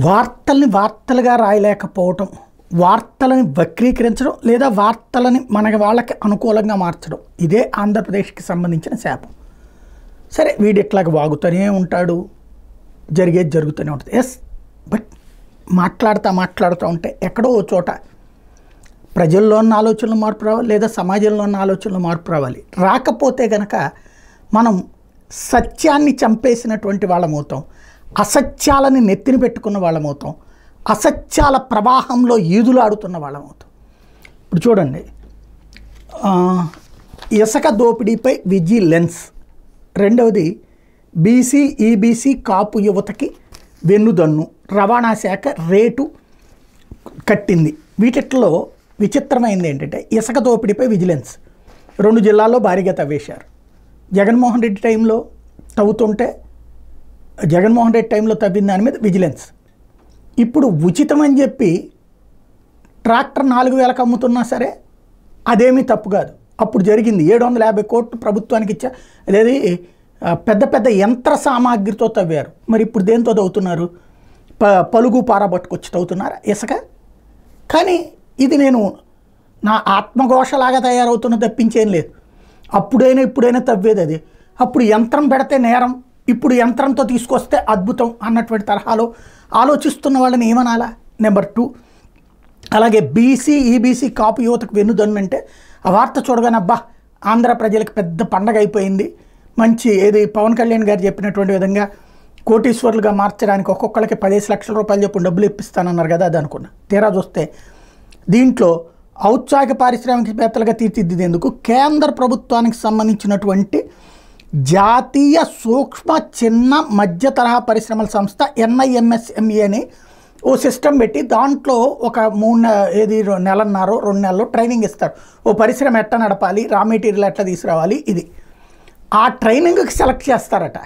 వార్తల్ని వార్తలుగా రాయలేకపోవటం, వార్తలని వక్రీకరించడం, లేదా వార్తలని మన వాళ్ళకి అనుకూలంగా మార్చడం, ఇదే ఆంధ్రప్రదేశ్కి సంబంధించిన శాపం. సరే, వీడు ఇట్లాగ వాగుతూనే ఉంటాడు, జరిగేది జరుగుతూనే ఉంటుంది. ఎస్, బట్ మాట్లాడుతూ ఉంటే ఎక్కడో ఓ చోట ప్రజల్లో ఉన్న ఆలోచనలు మార్పు రావాలి, లేదా సమాజంలో ఉన్న ఆలోచనలు మార్పు రావాలి. రాకపోతే గనక మనం సత్యాన్ని చంపేసినటువంటి వాళ్ళమవుతాం, అసత్యాలని నెత్తిని పెట్టుకున్న వాళ్ళమవుతాం, అసత్యాల ప్రవాహంలో ఈదులాడుతున్న వాళ్ళమవుతాం. ఇప్పుడు చూడండి, ఇసుక దోపిడీపై విజిలెన్స్, రెండవది బీసీ ఈబీసీ కాపు యువతకి వెన్నుదన్ను, రవాణా శాఖ రేటు కట్టింది. వీటిలో విచిత్రమైంది ఏంటంటే ఇసుక దోపిడీపై విజిలెన్స్ 2 జిల్లాల్లో భారీగా తవ్వేశారు. జగన్మోహన్ రెడ్డి టైంలో తవ్వుతుంటే జగన్మోహన్ రెడ్డి టైంలో తవ్విన దాని మీద విజిలెన్స్. ఇప్పుడు ఉచితం అని చెప్పి ట్రాక్టర్ 4,000కి అమ్ముతున్నా సరే అదేమీ తప్పు కాదు. అప్పుడు జరిగింది 750 కోట్లు ప్రభుత్వానికి ఇచ్చా, అదేది పెద్ద పెద్ద యంత్ర సామాగ్రితో తవ్వారు. మరి ఇప్పుడు దేంతో తవ్వుతున్నారు? పలుగు పారబట్టుకొచ్చి తవ్వుతున్నారు ఇసుక. కానీ ఇది నేను నా ఆత్మఘోషలాగా తయారవుతున్న తప్పించేం లేదు. ఇప్పుడైనా తవ్వేది అది. అప్పుడు యంత్రం పెడితే నేరం, ఇప్పుడు యంత్రంతో తీసుకొస్తే అద్భుతం అన్నటువంటి తరహాలో ఆలోచిస్తున్న వాళ్ళని ఏమనాలా? నెంబర్ 2, అలాగే బీసీ ఈబీసీ కాపు యువతకు వెన్నుదన్నంటే ఆ వార్త చూడగానే అబ్బా ఆంధ్ర ప్రజలకు పెద్ద పండగ అయిపోయింది, మంచి ఏది పవన్ కళ్యాణ్ గారు చెప్పినటువంటి విధంగా కోటీశ్వరులుగా మార్చడానికి ఒక్కొక్కరికి 15 లక్షల రూపాయలు చెప్పి డబ్బులు ఇప్పిస్తానన్నారు కదా, అది అనుకున్నా. తీరా చూస్తే దీంట్లో ఔత్సాహిక పారిశ్రామికవేత్తలుగా తీర్చిదిద్దేందుకు కేంద్ర ప్రభుత్వానికి సంబంధించినటువంటి జాతీయ సూక్ష్మ చిన్న మధ్య తరహా పరిశ్రమల సంస్థ NIMSME అని ఓ సిస్టమ్ పెట్టి దాంట్లో ఒక 2 నెలల్లో ట్రైనింగ్ ఇస్తారు. ఓ పరిశ్రమ ఎట్లా నడపాలి, రా మెటీరియల్ ఎట్లా తీసుకురావాలి, ఇది ఆ ట్రైనింగ్కి సెలెక్ట్ చేస్తారట.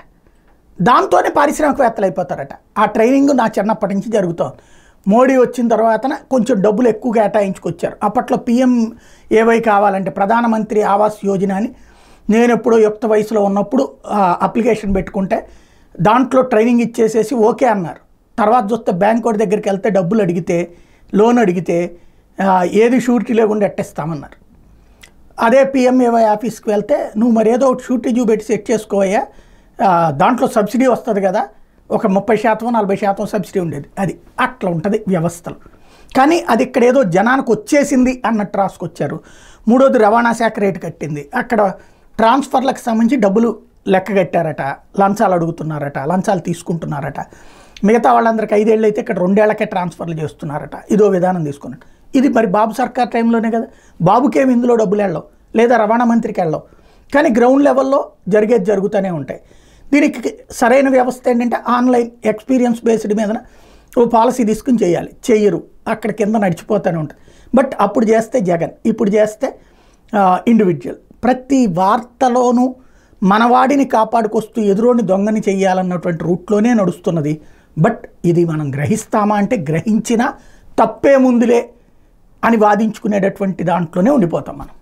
దాంతోనే పారిశ్రామికవేత్తలు అయిపోతారట. ఆ ట్రైనింగ్ నా చిన్నప్పటి నుంచి జరుగుతోంది. మోడీ వచ్చిన తర్వాత కొంచెం డబ్బులు ఎక్కువ కేటాయించుకొచ్చారు. అప్పట్లో PMAY కావాలంటే ప్రధానమంత్రి ఆవాస్ యోజన అని నేను ఎప్పుడో యుక్త వయసులో ఉన్నప్పుడు అప్లికేషన్ పెట్టుకుంటే దాంట్లో ట్రైనింగ్ ఇచ్చేసేసి ఓకే అన్నారు. తర్వాత చూస్తే బ్యాంక్ వాడి దగ్గరికి వెళ్తే డబ్బులు అడిగితే, లోన్ అడిగితే ఏది షూరిటీ లేకుండా ఎట్టేస్తామన్నారు. అదే PMAY ఆఫీస్కి వెళ్తే నువ్వు మరి ఏదో ఒకటి షూరిటీ చూపెట్టి సెట్ చేసుకోవయ్యా, దాంట్లో సబ్సిడీ వస్తుంది కదా, ఒక 30% 40% సబ్సిడీ ఉండేది. అది అట్లా ఉంటుంది వ్యవస్థలు. కానీ అది ఇక్కడ ఏదో జనానికి వచ్చేసింది అన్నట్టు రాసుకొచ్చారు. మూడోది రవాణా శాఖ రేటు కట్టింది. అక్కడ ట్రాన్స్ఫర్లకు సంబంధించి డబ్బులు లెక్క కట్టారట, లంచాలు అడుగుతున్నారట, లంచాలు తీసుకుంటున్నారట. మిగతా వాళ్ళందరికీ 5 ఏళ్ళు అయితే ఇక్కడ 2 ఏళ్లకే ట్రాన్స్ఫర్లు చేస్తున్నారట. ఇదో విధానం తీసుకున్నట్టు. ఇది మరి బాబు సర్కార్ టైంలోనే కదా. బాబుకేమి ఇందులో డబ్బులు వెళ్ళవు, లేదా రవాణా మంత్రికి వెళ్ళవు. కానీ గ్రౌండ్ లెవెల్లో జరిగేది జరుగుతూనే ఉంటాయి. దీనికి సరైన వ్యవస్థ ఏంటంటే ఆన్లైన్ ఎక్స్పీరియన్స్ బేస్డ్ మీద ఓ పాలసీ తీసుకుని చేయాలి. చెయ్యరు, అక్కడ కింద నడిచిపోతూనే ఉంటుంది. బట్ అప్పుడు చేస్తే జగన్, ఇప్పుడు చేస్తే ఇండివిజువల్. ప్రతి వార్తలోనూ మనవాడిని కాపాడుకొస్తూ ఎదురోని దొంగని చెయ్యాలన్నటువంటి రూట్లోనే నడుస్తున్నది. బట్ ఇది మనం గ్రహిస్తామా అంటే గ్రహించినా తప్పే ముందులే అని వాదించుకునేటటువంటి దాంట్లోనే ఉండిపోతాం మనం.